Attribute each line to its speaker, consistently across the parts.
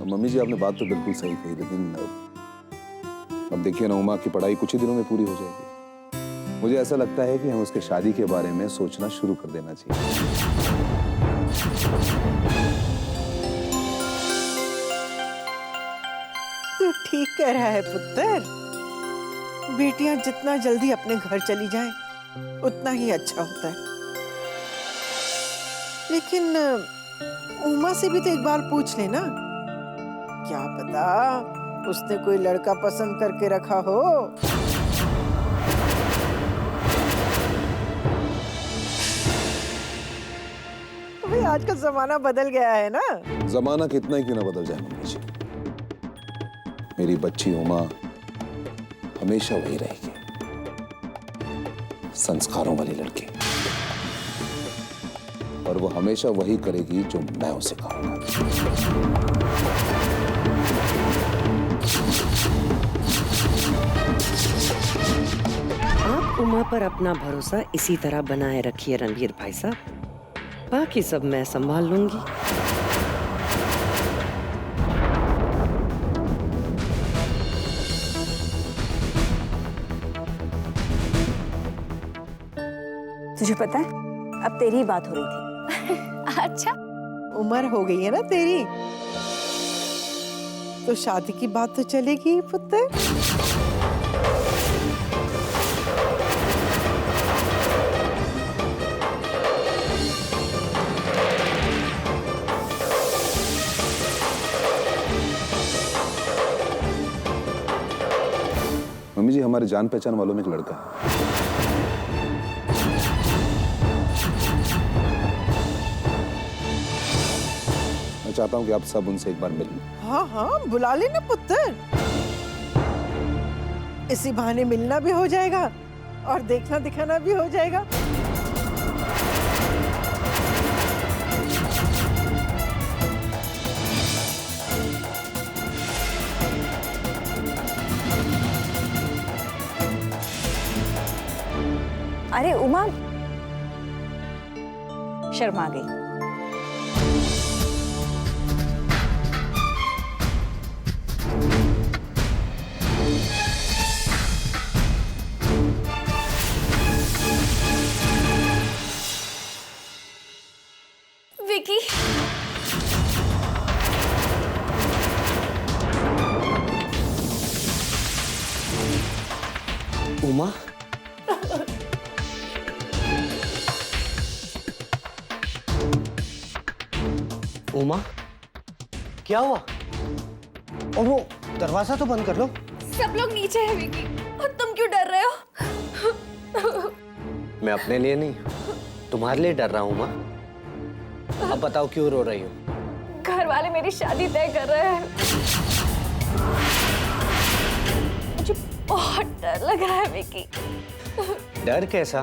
Speaker 1: Mummy जी आपने बात तो बिल्कुल सही कही, लेकिन अब देखिए ना, उमा की पढ़ाई कुछ ही दिनों में पूरी हो जाएगी। मुझे ऐसा लगता है कि हम उसके शादी के बारे में सोचना शुरू कर देना चाहिए।
Speaker 2: तू ठीक कह रहा है पुत्र। बेटियां जितना जल्दी अपने घर चली जाएं, उतना ही अच्छा होता है। लेकिन उमा से भी तो एक बार पूछ लेना, क्या पता उसने कोई लड़का पसंद करके रखा हो। भाई आजकल जमाना बदल गया है ना।
Speaker 1: जमाना कितना ही क्यों ना बदल जाए मम्मी जी, मेरी बच्ची उमा हमेशा वही रहेगी, संस्कारों वाली लड़की, और वो हमेशा वही करेगी जो मैं उसे कहूंगा।
Speaker 3: आप उमा पर अपना भरोसा इसी तरह बनाए रखिए रणवीर भाई साहब, बाकी सब मैं संभाल लूंगी।
Speaker 4: तुझे पता है अब तेरी ही बात हो रही थी।
Speaker 5: अच्छा,
Speaker 2: उम्र हो गई है ना तेरी, तो शादी की बात तो चलेगी ही पुत्र।
Speaker 1: मम्मी जी हमारे जान पहचान वालों में एक लड़का है, मैं चाहता हूं कि आप सब उनसे एक बार मिल लें।
Speaker 2: हाँ हाँ बुला लेना पुत्र, इसी बहाने मिलना भी हो जाएगा और देखना दिखाना भी हो जाएगा।
Speaker 4: अरे उमा शर्मा गई।
Speaker 5: विकी,
Speaker 6: उमा, उमा, क्या हुआ? और वो दरवाजा तो बंद कर लो।
Speaker 5: सब लोग नीचे हैं विकी, और तुम क्यों डर रहे हो?
Speaker 6: मैं अपने लिए नहीं, तुम्हारे लिए डर रहा हूँ माँ। अब बताओ क्यों रो रही हो?
Speaker 5: घर वाले मेरी शादी तय कर रहे हैं। मुझे बहुत डर लग रहा है विकी।
Speaker 6: डर कैसा?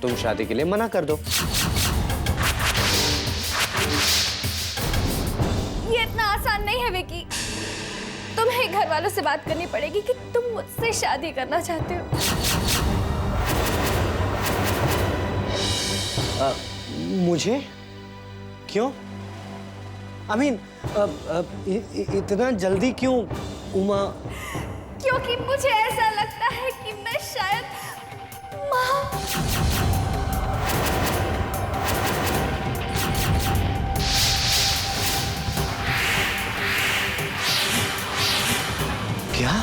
Speaker 6: तुम शादी के लिए मना कर दो।
Speaker 5: ये इतना आसान नहीं है विकी। तुम्हें घर वालों से बात करनी पड़ेगी कि तुम मुझसे शादी करना चाहते हो।
Speaker 6: मुझे? क्यों? I mean, इतना जल्दी क्यों उमा?
Speaker 5: क्योंकि मुझे ऐसा लगता है कि मैं शायद माँ।
Speaker 6: क्या?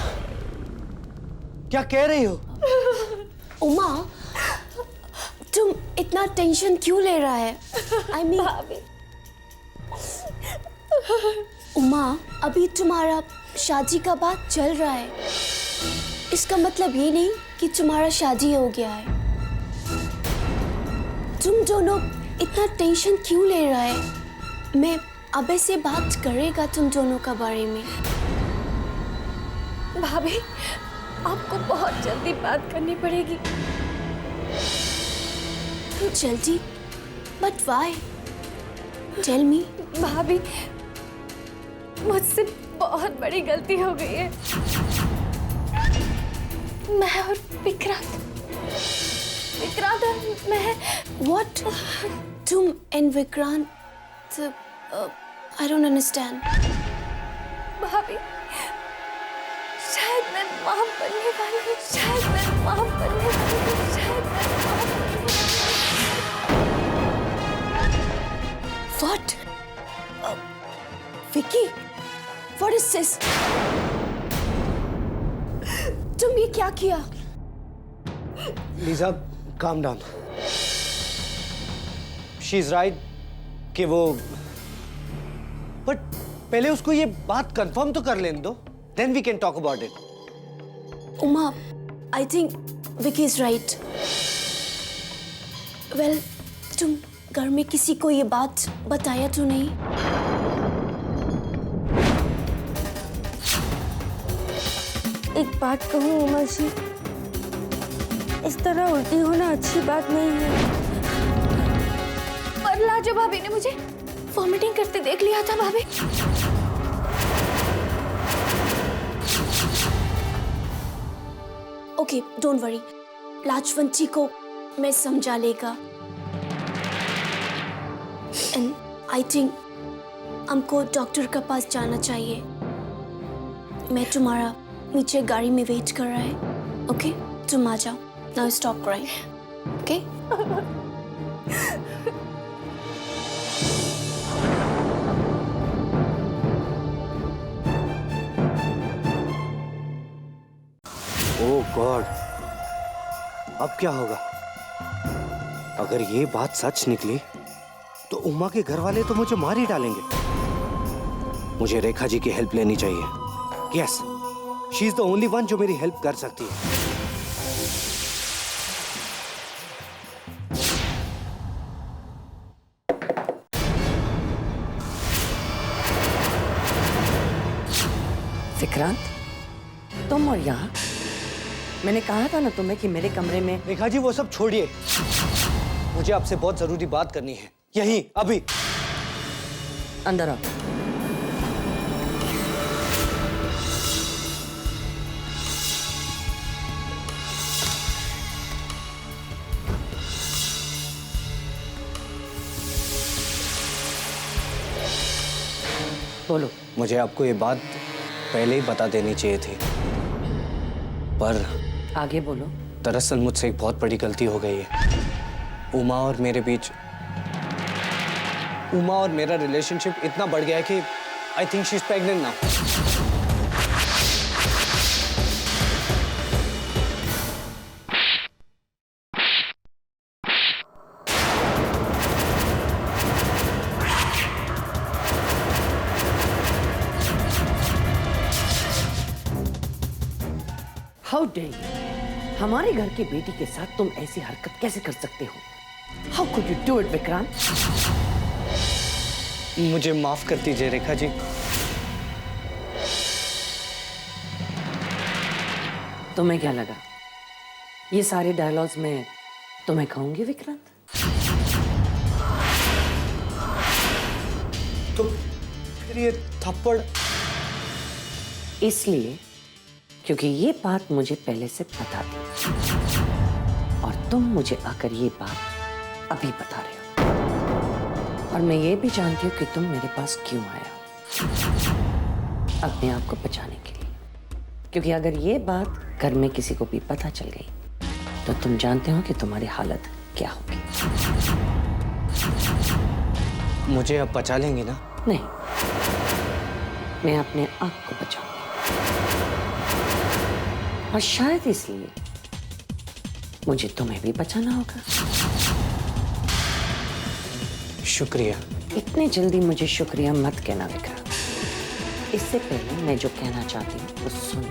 Speaker 6: क्या कह रही हो?
Speaker 7: उमा, तुम इतना टेंशन क्यों ले रहा है? I mean,
Speaker 5: भाभी,
Speaker 7: उमा, अभी तुम्हारा शादी का बात चल रहा है। इसका मतलब ये नहीं कि तुम्हारा शादी हो गया है। तुम दोनों इतना टेंशन क्यों ले रहा है? मैं अबे से बात करेगा तुम दोनों का बारे में।
Speaker 5: भाभी, आपको बहुत जल्दी बात करनी पड़ेगी।
Speaker 7: जल्दी? But why? Tell me.
Speaker 5: भाभी, मुझसे बहुत बड़ी गलती हो गई है। मैं और विक्रांत और मैं।
Speaker 7: What? तुम and Vikrant? I don't understand.
Speaker 5: भाभी, शायद मैं मां बनने वाली हूँ, शायद मैं मां बनने वाली हूँ, शायद मैं मां बनने वाली हूँ।
Speaker 7: What? Vicky, what is this? तुम ये क्या किया?
Speaker 6: Lisa, calm down. She's right कि वो, but पहले उसको ये बात कंफर्म तो कर लेने दो. Then we can talk about it.
Speaker 7: Uma, I think Vicky is right. Well, तुम घर में किसी को ये बात बताया तो नहीं?
Speaker 8: एक बात कहूँ उमा जी, इस तरह उल्टी होना अच्छी बात नहीं है।
Speaker 5: पर लाजो भाभी ने मुझे वॉमिटिंग करते देख लिया था भाभी।
Speaker 7: ओके, डोंट वरी, लाजवंती को मैं समझा लेगा। एंड आई थिंक हमको डॉक्टर के पास जाना चाहिए। मैं तुम्हारा नीचे गाड़ी में वेट कर रहा है। ओके, तुम आ जाओ। Now stop crying. ओके?
Speaker 6: ओह गॉड, अब क्या होगा? अगर ये बात सच निकली तो उमा के घर वाले तो मुझे मार ही डालेंगे। मुझे रेखा जी की हेल्प लेनी चाहिए। Yes, she is the only one जो मेरी हेल्प कर सकती है।
Speaker 3: विक्रांत, तुम और यहाँ? मैंने कहा था ना तुम्हें कि मेरे कमरे में।
Speaker 6: रेखा जी वो सब छोड़िए, मुझे आपसे बहुत जरूरी बात करनी है, यही अभी।
Speaker 3: अंदर आओ। बोलो।
Speaker 6: मुझे आपको ये बात पहले ही बता देनी चाहिए थी, पर
Speaker 3: आगे बोलो।
Speaker 6: दरअसल मुझसे एक बहुत बड़ी गलती हो गई है। उमा और मेरा रिलेशनशिप इतना बढ़ गया है कि I think she is pregnant now.
Speaker 3: How dare you! हमारे घर की बेटी के साथ तुम ऐसी हरकत कैसे कर सकते हो? How could you do it Vikrant?
Speaker 6: मुझे माफ कर दीजिए रेखा जी।
Speaker 3: तुम्हें क्या लगा ये सारे डायलॉग्स में तुम्हें कहूंगी विक्रांत?
Speaker 6: तो फिर ये थप्पड़?
Speaker 3: इसलिए क्योंकि ये बात मुझे पहले से पता थी और तुम मुझे आकर ये बात अभी बता रहे हो। और मैं ये भी जानती हूँ कि तुम मेरे पास क्यों आए हो, अपने आप को बचाने के लिए। क्योंकि अगर ये बात घर में किसी को भी पता चल गई तो तुम जानते हो कि तुम्हारी हालत क्या होगी।
Speaker 6: मुझे अब बचा लेंगे ना?
Speaker 3: नहीं, मैं अपने आप को बचाऊंगी। और शायद इसलिए मुझे तुम्हें भी बचाना होगा।
Speaker 6: शुक्रिया।
Speaker 3: इतनी जल्दी मुझे शुक्रिया मत कहना विक्रांत। इससे पहले मैं जो कहना चाहती हूँ वो सुन।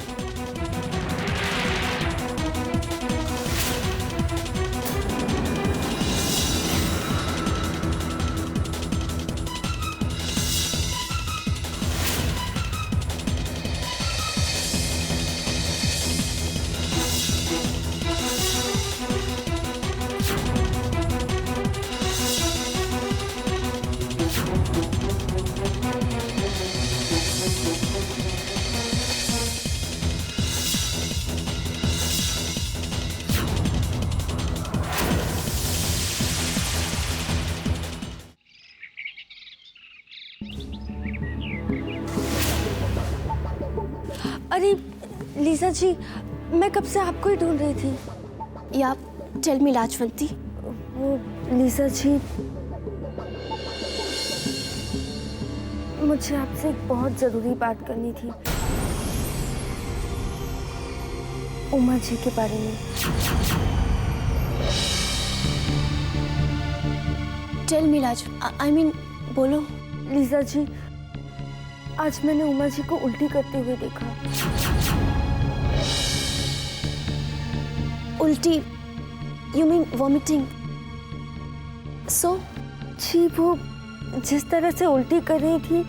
Speaker 8: अरे लीजा जी, मैं कब से आपको ही ढूंढ रही थी।
Speaker 7: या टेल मी लाजवंती।
Speaker 8: वो लीजा जी, मुझे आपसे एक बहुत जरूरी बात करनी थी, उमा जी के बारे में।
Speaker 7: टेल मी लाज, आई मीन बोलो।
Speaker 8: लीजा जी, आज मैंने उमा जी को उल्टी करते हुए देखा।
Speaker 7: उल्टी? You mean vomiting? सो?
Speaker 8: जी, वो जिस तरह से उल्टी कर रही थी,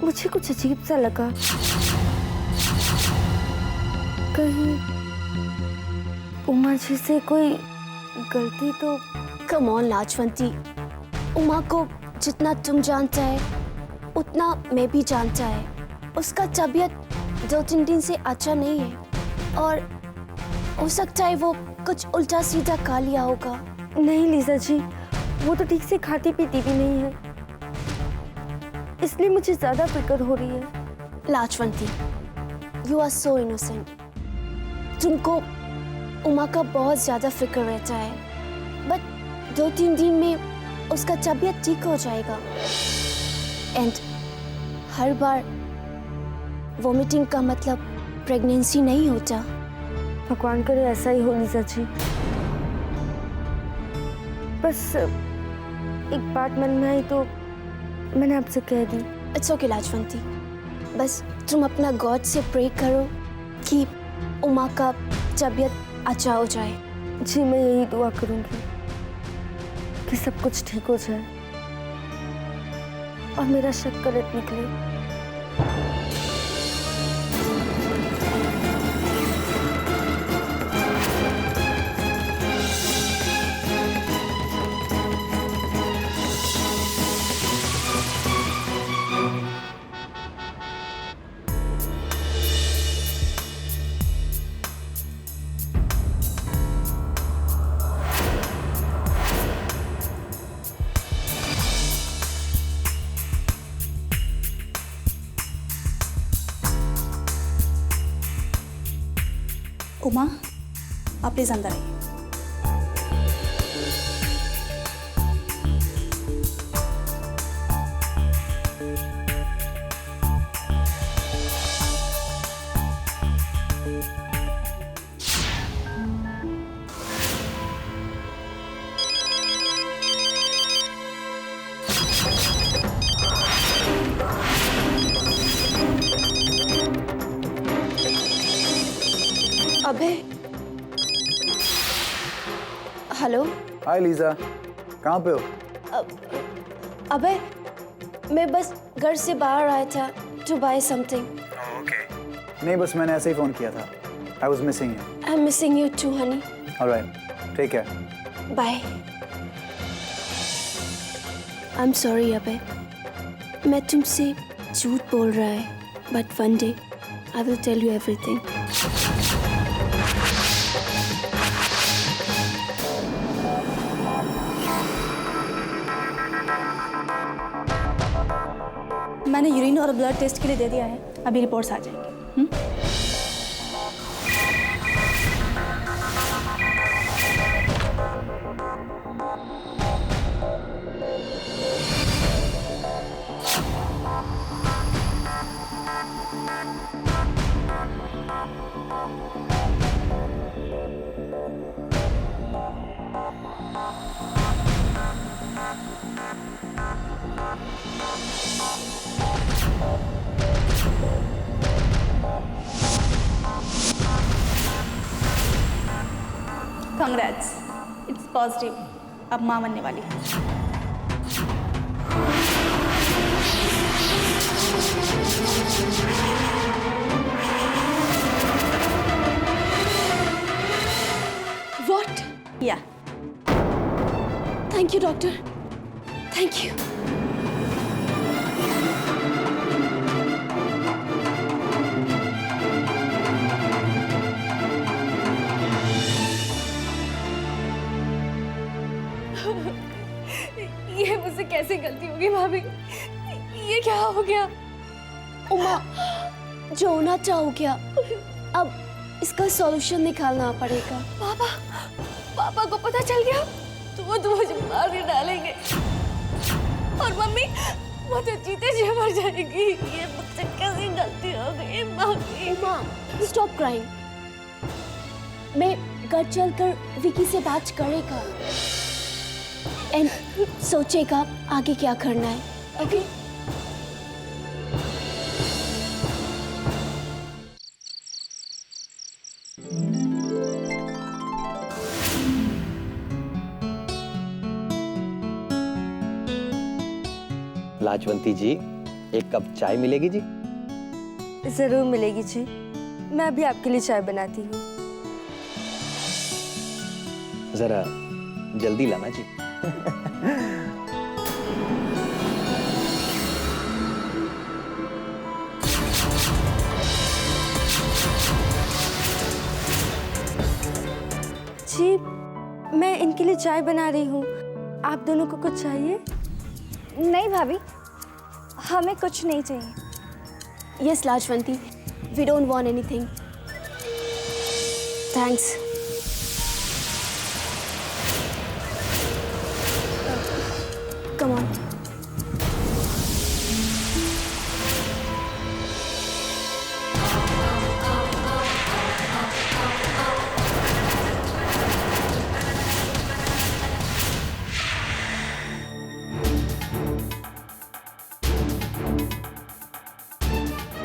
Speaker 8: मुझे कुछ अजीब सा लगा। कहीं उमा जी से कोई गलती तो?
Speaker 7: कम ऑन लाजवंती, उमा को जितना तुम जानता है उतना मैं भी जानता है। उसका तबीयत 2-3 दिन से अच्छा नहीं है और हो सकता है वो कुछ उल्टा सीधा खा लिया होगा।
Speaker 8: नहीं लीजा जी, वो तो ठीक से खाती पीती भी नहीं है, इसलिए मुझे ज्यादा फिक्र हो रही है।
Speaker 7: लाजवंती, यू आर सो इनोसेंट। तुमको उमा का बहुत ज्यादा फिक्र रहता है, बट 2-3 दिन में उसका तबीयत ठीक हो जाएगा। एंड हर बार वॉमिटिंग का मतलब प्रेगनेंसी नहीं होता।
Speaker 8: भगवान करे ऐसा ही हो लीजा जी। बस एक बात मन में आई तो मैंने आपसे कह दी।
Speaker 7: इट्स ओके लाजवंती, बस तुम अपना गॉड से प्रे करो कि उमा का तबीयत अच्छा हो जाए।
Speaker 8: जी, मैं यही दुआ करूंगी कि सब कुछ ठीक हो जाए और मेरा शक गलत निकले।
Speaker 4: उमा, आप प्लीज अंदर आइए।
Speaker 7: अबे, हेलो।
Speaker 9: हाय लीजा, कहाँ पे हो?
Speaker 7: अबे, मैं बस घर से बाहर आया था टू बाय समथिंग।
Speaker 9: ओके। नहीं, बस मैंने ऐसे ही फोन किया था। I was missing you.
Speaker 7: I am missing you too honey.
Speaker 9: Alright, take care.
Speaker 7: Bye. I am sorry अबे, मैं तुमसे झूठ बोल रहा है, but one day I will tell you everything.
Speaker 4: मैंने यूरिन और ब्लड टेस्ट के लिए दे दिया है, अभी रिपोर्ट्स आ जाएंगी। Congrats, it's positive. अब माँ बनने वाली है।
Speaker 7: What?
Speaker 4: या
Speaker 7: Thank you, doctor. Thank you.
Speaker 5: ये मुझसे कैसे गलती होगी भाभी? ये क्या हो गया?
Speaker 7: उमा, जो होना था हो गया, अब इसका सॉल्यूशन निकालना पड़ेगा।
Speaker 5: पापा को पता चल गया तो वो तो मुझे मार ही डालेंगे, और मम्मी वो तो जीते जी मर जाएगी। ये मुझसे कैसी गलती हो गई मम्मी।
Speaker 7: Uma, stop crying. मैं घर चलकर विकी से बात करेगा एंड सोचेगा आगे क्या करना है। ओके?
Speaker 6: लाजवंती जी, एक कप चाय मिलेगी जी?
Speaker 8: जरूर मिलेगी जी। मैं अभी आपके लिए चाय बनाती हूँ।
Speaker 6: जरा जल्दी लाना जी।
Speaker 8: जी, मैं इनके लिए चाय बना रही हूँ। आप दोनों को कुछ चाहिए?
Speaker 4: नहीं भाभी, हमें कुछ नहीं चाहिए।
Speaker 7: Yes Lajwanti, we don't want anything. Thanks. Come on.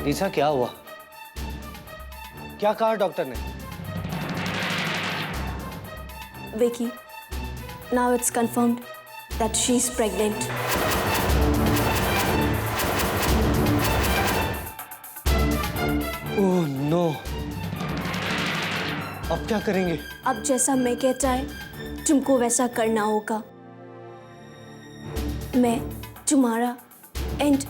Speaker 6: Isa, क्या हुआ? क्या कहा डॉक्टर ने?
Speaker 7: Vicky, now it's confirmed that she's pregnant.
Speaker 6: Oh no, अब क्या करेंगे?
Speaker 7: अब जैसा मैं कहता है तुमको वैसा करना होगा। मैं तुम्हारा एंड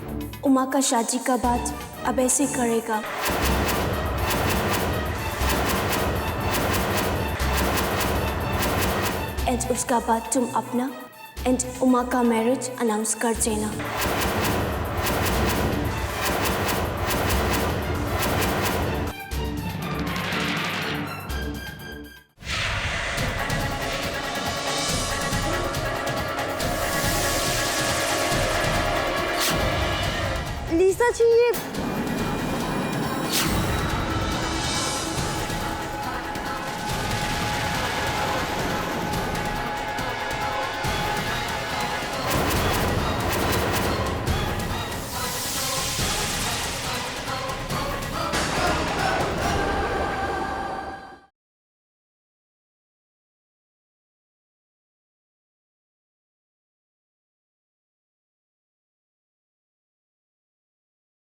Speaker 7: उमा का शादी का बात अब ऐसे करेगा। एंड उसका बाद तुम अपना एंड उमा का मैरिज अनाउंस कर देना।
Speaker 8: लीसा जी, ये